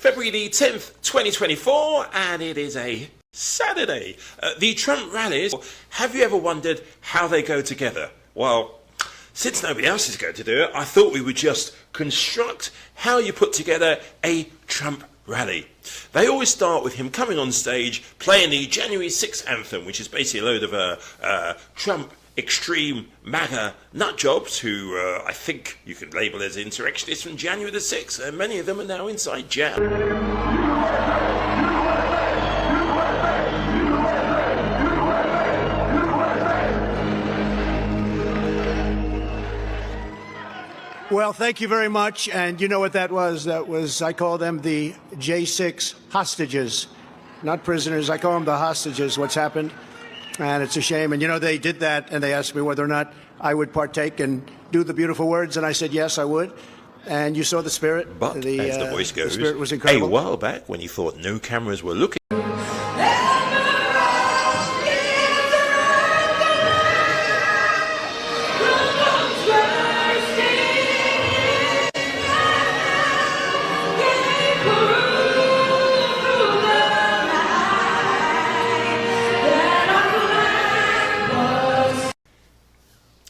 February the 10th, 2024, and it is a Saturday. The Trump rallies, have you ever wondered how they go together? Well, since nobody else is going to do it, I thought we would just construct how you put together a Trump rally. They always start with him coming on stage, playing the January 6th anthem, which is basically a load of Trump extreme MAGA nutjobs who I think you could label as insurrectionists from January the 6th, and many of them are now inside jail. Well, thank you very much. And you know what that was? That was, I call them the J6 hostages, not prisoners. I call them the hostages, what's happened. And it's a shame. And, you know, they did that, and they asked me whether or not I would partake and do the beautiful words, and I said, yes, I would. And you saw the spirit. But, as the voice goes, the spirit was incredible. A while back, when you thought no cameras were looking,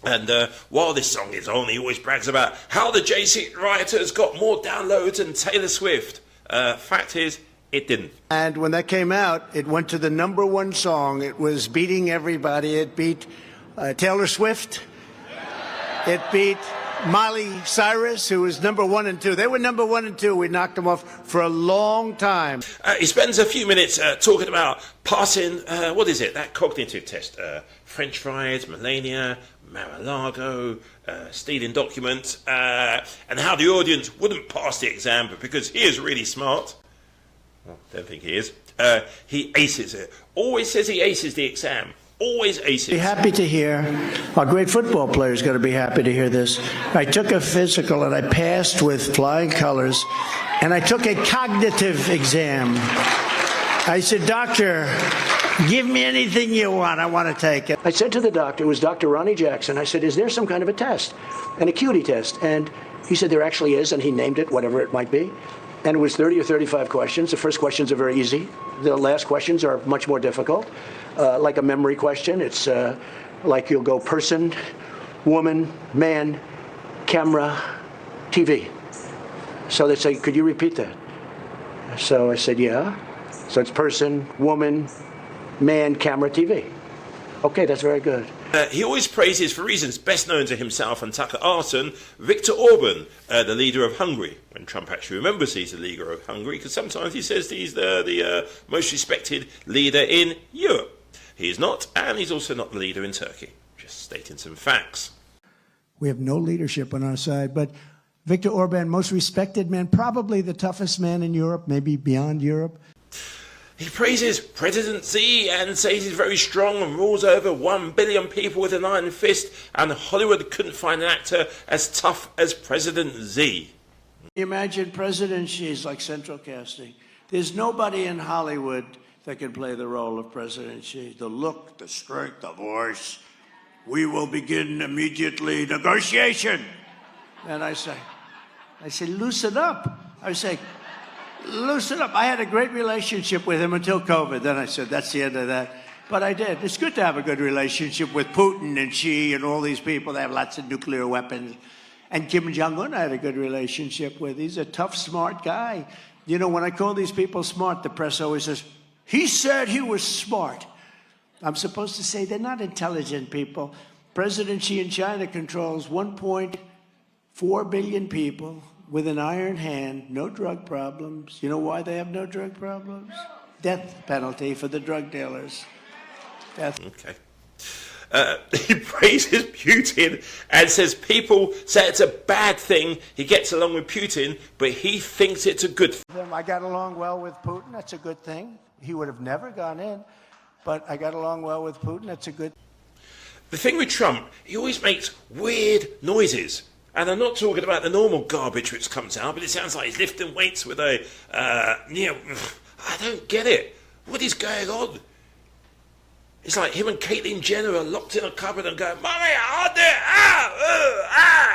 and while this song is on, he always brags about how the J6 rioters got more downloads than Taylor Swift. Fact is, it didn't. And when that came out, it went to the #1 song. It was beating everybody. It beat Taylor Swift. It beat Miley Cyrus, who was #1 and 2. They were #1 and 2. We knocked them off for a long time. He spends a few minutes talking about passing, what is it, that cognitive test. French fries, Melania, Mar-a-Lago, stealing documents, and how the audience wouldn't pass the exam, but because he is really smart, well, don't think he is, he aces it. Always says he aces the exam. Always aces. Be happy to hear. Our great football players going to be happy to hear this. I took a physical and I passed with flying colors, and I took a cognitive exam. I said, doctor, give me anything you want. I want to take it. I said to the doctor, it was Dr. Ronnie Jackson, I said, is there some kind of a test, an acuity test? And he said, there actually is, and he named it, whatever it might be. And it was 30 or 35 questions. The first questions are very easy. The last questions are much more difficult. Like a memory question, it's like you'll go person, woman, man, camera, TV. So they say, could you repeat that? So I said, yeah. So it's person, woman, man, camera, TV. Okay, that's very good. He always praises, for reasons best known to himself and Tucker Carlson, Viktor Orban, the leader of Hungary. When Trump actually remembers he's the leader of Hungary, because sometimes he says he's the most respected leader in Europe. He is not, and he's also not the leader in Turkey. Just stating some facts. We have no leadership on our side, but Viktor Orban, most respected man, probably the toughest man in Europe, maybe beyond Europe. He praises President Z and says he's very strong and rules over 1 billion people with an iron fist, and Hollywood couldn't find an actor as tough as President Z. Imagine President Xi's like central casting. There's nobody in Hollywood that can play the role of President Xi. The look, the strength, the voice. We will begin immediately negotiation. And I say, loosen up. I say, loosen up. I had a great relationship with him until COVID. Then I said, that's the end of that. But I did. It's good to have a good relationship with Putin and Xi and all these people. They have lots of nuclear weapons. And Kim Jong-un I had a good relationship with. He's a tough, smart guy. You know, when I call these people smart, the press always says, he said he was smart. I'm supposed to say they're not intelligent people. President Xi in China controls 1.4 billion people with an iron hand, no drug problems. You know why they have no drug problems? Death penalty for the drug dealers. Death. Okay. He praises Putin and says people say it's a bad thing. He gets along with Putin, but he thinks it's a good thing. I got along well with Putin. That's a good thing. He would have never gone in, but I got along well with Putin. That's a good thing. The thing with Trump, he always makes weird noises. And I'm not talking about the normal garbage which comes out, but it sounds like he's lifting weights with a, I don't get it. What is going on? It's like him and Caitlyn Jenner are locked in a cupboard and going, Mommy, I'll do it.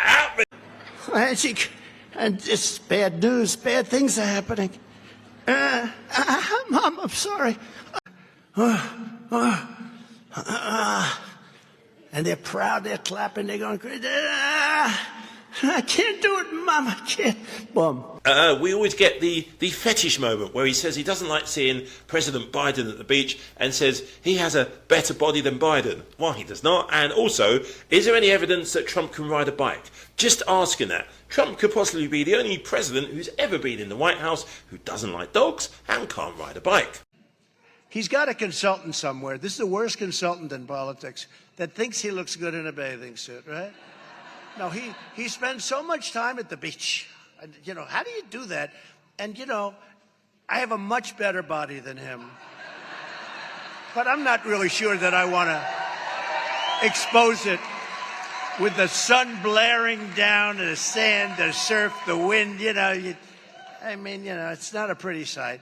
Help me. And it's bad news. Bad things are happening. Mom, I'm sorry. And they're proud, they're clapping, they're going crazy. I can't do it, Mom, I can't. Boom. We always get the fetish moment where he says he doesn't like seeing President Biden at the beach and says he has a better body than Biden. Well, he does not. And also, is there any evidence that Trump can ride a bike? Just asking that. Trump could possibly be the only president who's ever been in the White House who doesn't like dogs and can't ride a bike. He's got a consultant somewhere. This is the worst consultant in politics that thinks he looks good in a bathing suit, right? No, he spends so much time at the beach. And, you know, how do you do that? And, you know, I have a much better body than him. But I'm not really sure that I want to expose it with the sun blaring down and the sand, the surf, the wind, you know. It's not a pretty sight.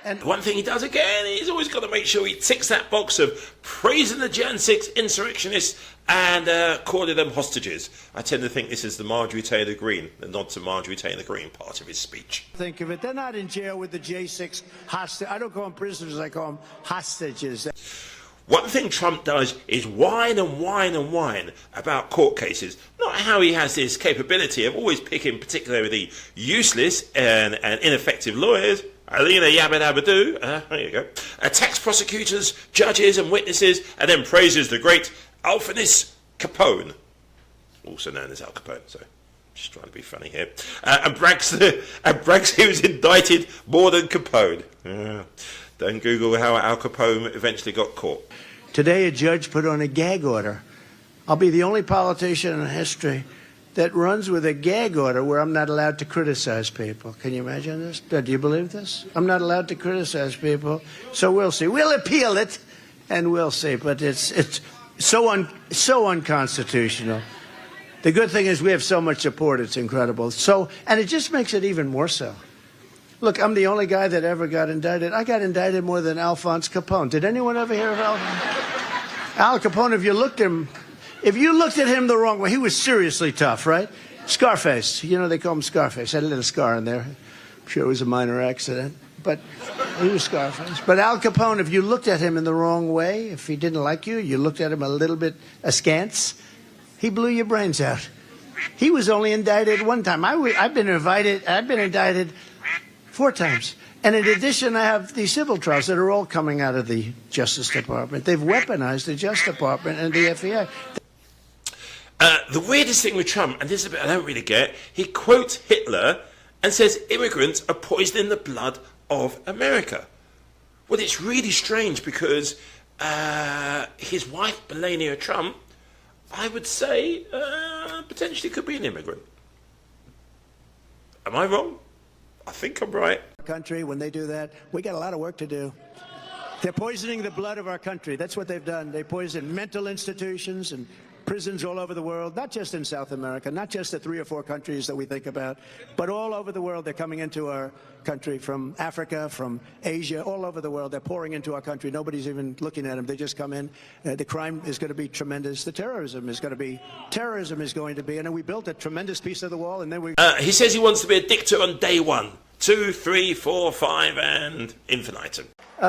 And one thing he does again, he's always got to make sure he ticks that box of praising the Jan 6 insurrectionists and calling them hostages. I tend to think this is the Marjorie Taylor Greene, the nod to Marjorie Taylor Greene part of his speech. Think of it, they're not in jail with the J6 hostages. I don't call them prisoners, I call them hostages. One thing Trump does is whine and whine and whine about court cases. Not how he has this capability of always picking particularly useless and ineffective lawyers. Alina Yabba Dabba Doo, there you go. Attacks prosecutors, judges and witnesses, and then praises the great Alphonsus Capone, also known as Al Capone, so just trying to be funny here, and brags he was indicted more than Capone. Don't Google how Al Capone eventually got caught. Today a judge put on a gag order. I'll be the only politician in history that runs with a gag order where I'm not allowed to criticize people. Can you imagine this? Do you believe this? I'm not allowed to criticize people. So we'll see. We'll appeal it, and we'll see. But it's so unconstitutional. The good thing is we have so much support. It's incredible. And it just makes it even more so. Look, I'm the only guy that ever got indicted. I got indicted more than Alphonse Capone. Did anyone ever hear of Al Capone? If you looked at him the wrong way, he was seriously tough, right? Scarface. You know, they call him Scarface. Had a little scar in there. I'm sure it was a minor accident. But he was Scarface. But Al Capone, if you looked at him in the wrong way, if he didn't like you, you looked at him a little bit askance, he blew your brains out. He was only indicted one time. I've been indicted 4 times. And in addition, I have these civil trials that are all coming out of the Justice Department. They've weaponized the Justice Department and the FBI. The weirdest thing with Trump, and this is a bit I don't really get, he quotes Hitler and says immigrants are poisoning the blood of America. Well, it's really strange because his wife, Melania Trump, I would say potentially could be an immigrant. Am I wrong? I think I'm right. Country, when they do that, we got a lot of work to do. They're poisoning the blood of our country. That's what they've done. They poison mental institutions and prisons all over the world, not just in South America, not just the 3 or 4 countries that we think about, but all over the world. They're coming into our country from Africa, from Asia, all over the world. They're pouring into our country. Nobody's even looking at them. They just come in. The crime is going to be tremendous. The terrorism is going to be, and then we built a tremendous piece of the wall, and then we... He says he wants to be a dictator on day 1, 2, 3, 4, 5, and infinitum.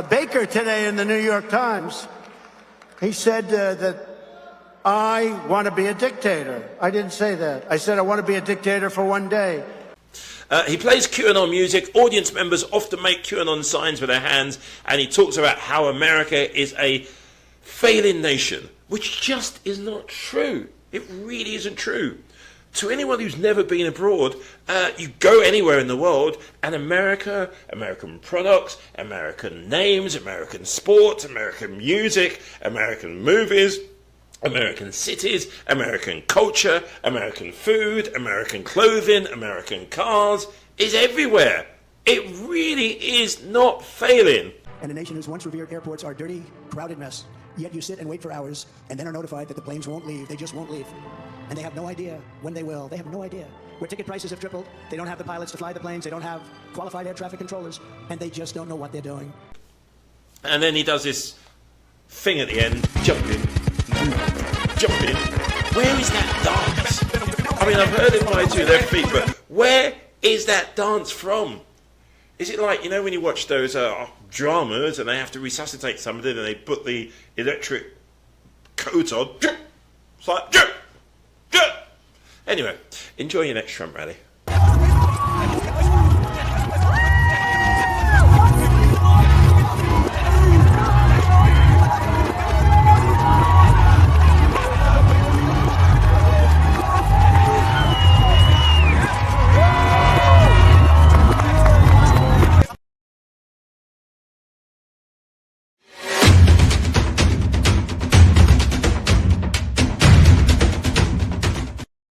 Baker today in the New York Times, he said that I want to be a dictator. I didn't say that. I said I want to be a dictator for one day. He plays QAnon music. Audience members often make QAnon signs with their hands, and he talks about how America is a failing nation, which just is not true. It really isn't true. To anyone who's never been abroad, you go anywhere in the world, and America, American products, American names, American sports, American music, American movies, American cities, American culture, American food, American clothing, American cars is everywhere. It really is not failing. And a nation whose once revered airports are dirty, crowded mess. Yet you sit and wait for hours and then are notified that the planes won't leave. They just won't leave. And they have no idea when they will. They have no idea. Where ticket prices have tripled. They don't have the pilots to fly the planes. They don't have qualified air traffic controllers. And they just don't know what they're doing. And then he does this thing at the end, jumping. Where is that dance? I mean, I've heard it by 2 left feet, but where is that dance from? Is it like, you know, when you watch those dramas and they have to resuscitate somebody and they put the electric coat on? It's like, anyway, enjoy your next Trump rally.